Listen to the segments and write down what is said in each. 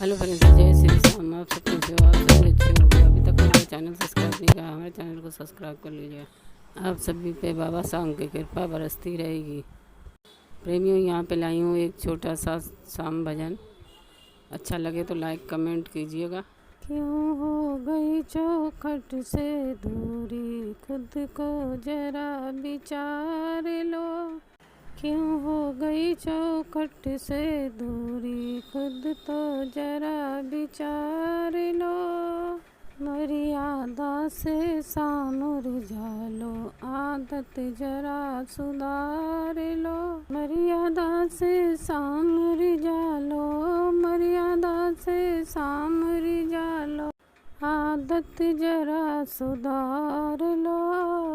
Hello friends, जय श्री राम। आप सब कैसे हो? आप सभी अच्छे होंगे। अभी तक हमारे चैनल सब्सक्राइब नहीं किया, हमारे चैनल को सब्सक्राइब कर लीजिए। आप सभी पे बाबा शाम की कृपा बरसती रहेगी। प्रेमियों, यहाँ पे लाई हूँ एक छोटा सा शाम भजन। अच्छा लगे तो लाइक कमेंट कीजिएगा। क्यों हो गई चौखट से दूरी, खुद को जरा विचार लो। क्यों हो गई चौखट से दूरी, खुद तो जरा विचार लो। मर्यादा से मुरझा लो, आदत जरा सुधार लो। मर्यादा से मुरझा लो, मर्यादा से मुरझा लो, आदत जरा सुधार लो।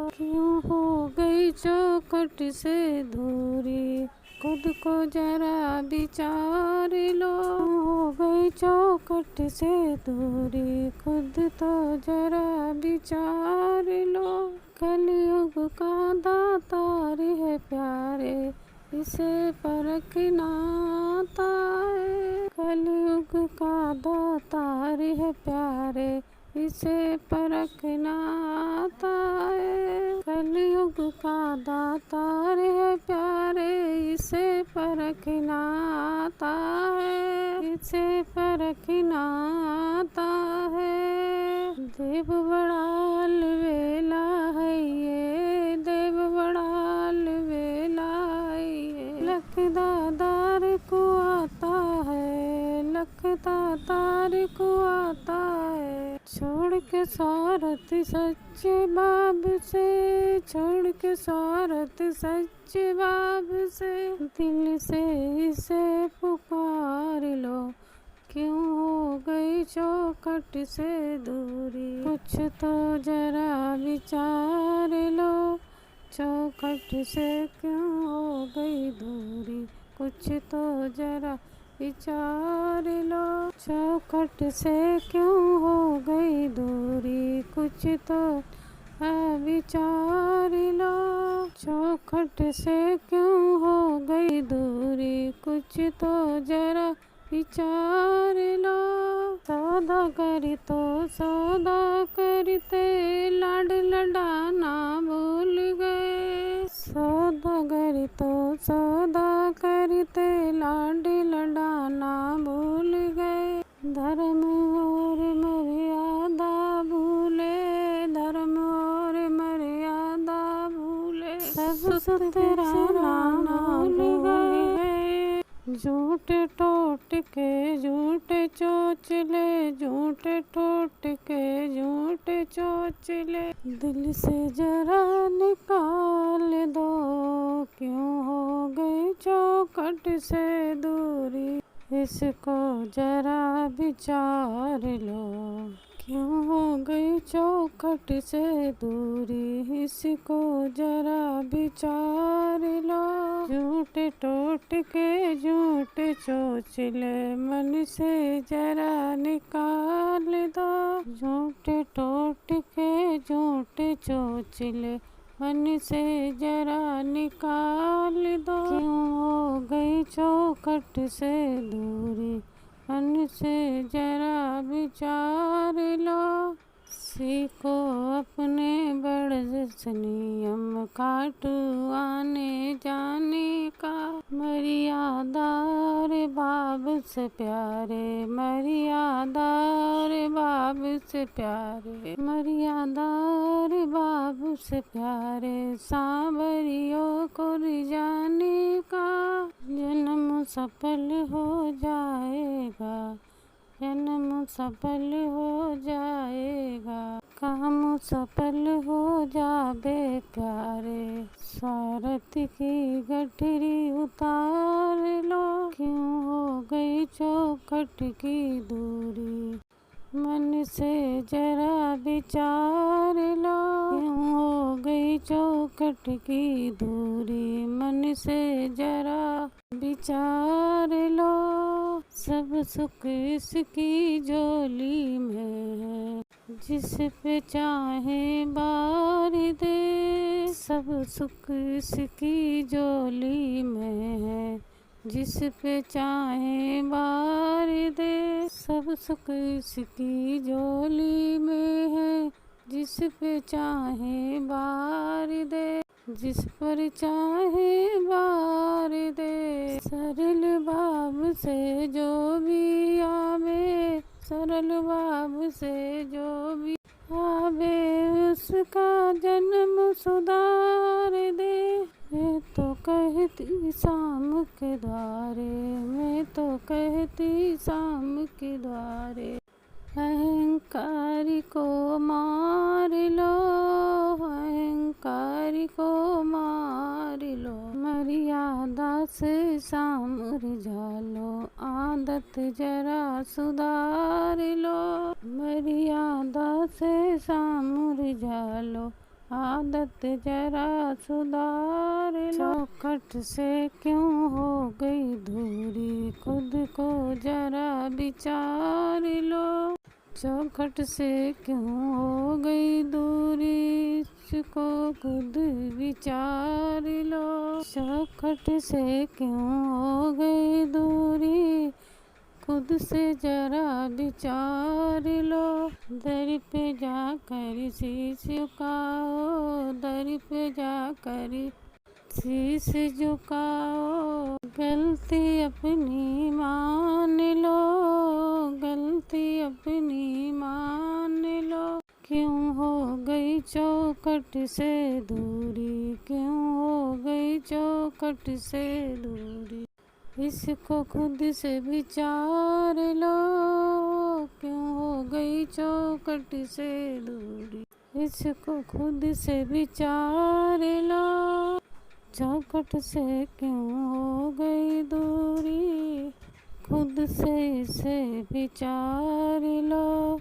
क्यों हो गई चौखट से दूरी, खुद को जरा विचार लो। हो गई चौखट से दूरी, खुद तो जरा विचार लो। कलयुग का दातार है प्यारे, इसे परखना आता है। कलयुग का दातार है प्यारे, इसे परखना आता है। कलयुग का दातार है प्यारे, इसे परखना आता है। इसे परखना आता है। देव बड़ा अलबेला है ये, देव बड़ा अलबेला है ये। लखदादार को आता है, लखदादार को आता है। छोड़ के स्वार्थ सच्चे बाब से, छोड़ के स्वार्थ सच्चे बाब से, दिल से इसे पुकार लो। क्यों हो गई चौखट से दूरी, कुछ तो जरा विचार लो। चौखट से क्यों हो गई दूरी, कुछ तो जरा विचार लो। चौखट से क्यों हो गई दूरी, कुछ तो विचार लो। चौखट से क्यों हो गई दूरी, कुछ तो जरा विचार लो। सौदा करी तो सौदा करते, लाड लडाना भूल गए। सौदा करी तो सौदा करते, लाड लडाना भूल गए। धर्म और मर्यादा भूले, धर्म और मर्यादा भूले, सब तेरा नाम भूल गए। झूठे टोटके झूठे चोचले, झूठे टोटके झूठे चोचले, दिल से जरा निकाल दो। क्यों हो गई चौखट से दूरी, इसको जरा विचार लो। क्यों हो गई चौखट से दूरी, इसको जरा विचार लो। झूठे टोटके झूठे चोचले, मन से जरा निकाल दो। झूठे टोटके झूठे चोचले, मन से जरा निकाल दो। क्यों हो गई चौखट से दूरी, मन से जरा विचार लो। सीखो अपने बड़े से नियम, खाटू आने जाने का। मर्यादार बाब से प्यारे, मर्यादार बाब से प्यारे, मर्यादार बाब से प्यारे। सांवरियों को रिझाने का, जन्म सफल हो जाएगा, जन्म सफल हो जाएगा। काम सफल हो जाबे प्यारे, स्वार्थ की गठरी उतार लो। क्यों हो गई चौखट की दूरी, मन से जरा विचार लो। क्यों हो गई चौखट की दूरी, मन से जरा विचार लो। सब सुख इसकी झोली में है, जिस पे चाहे बार दे। सब सुख इसकी झोली में है, जिस पे चाहे बार दे। सब सुख इसकी झोली में है, जिस पे चाहे बार दे, जिस पर चाहे बार दे। सरल भाव से जो भी आवे, सरल भाव से जो भी आवे, उसका जन्म सुधार दे। मैं तो कहती शाम के द्वारे, मैं तो कहती शाम के द्वारे। अहंकारी को मार लो, अहंकारी को मार लो। मर्यादा से मुरझा लो, आदत जरा सुधार लो। मर्यादा से मुरझा लो, आदत जरा सुधार लो। चौखट से क्यों हो गई दूरी, खुद को जरा विचार लो। चौखट से क्यों हो गई दूरी, इसको खुद विचार लो। चौखट से क्यों हो गई दूरी, खुद से जरा विचार लो। दर पे जाकर शीश झुकाओ, दर पे जाकर शीश झुकाओ। गलती अपनी मान लो, गलती अपनी मान लो। क्यों हो गई चौखट से दूरी, क्यों हो गई चौखट से दूरी, इसको खुद से विचार लो। क्यों हो गई चौखट से दूरी, इसको खुद से विचार लो। चौखट से क्यों हो गई दूरी, खुद से इसे विचार लो।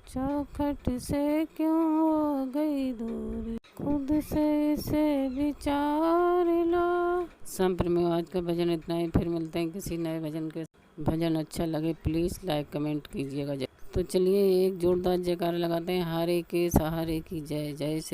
चौखट से क्यों हो गई दूरी, खुद से इसे विचार लो। संप्र में आज का भजन इतना ही, फिर मिलते हैं किसी नए भजन के। भजन अच्छा लगे प्लीज़ लाइक कमेंट कीजिएगा। तो चलिए एक जोरदार जयकारा लगाते हैं। हारे के सहारे की जय जय से।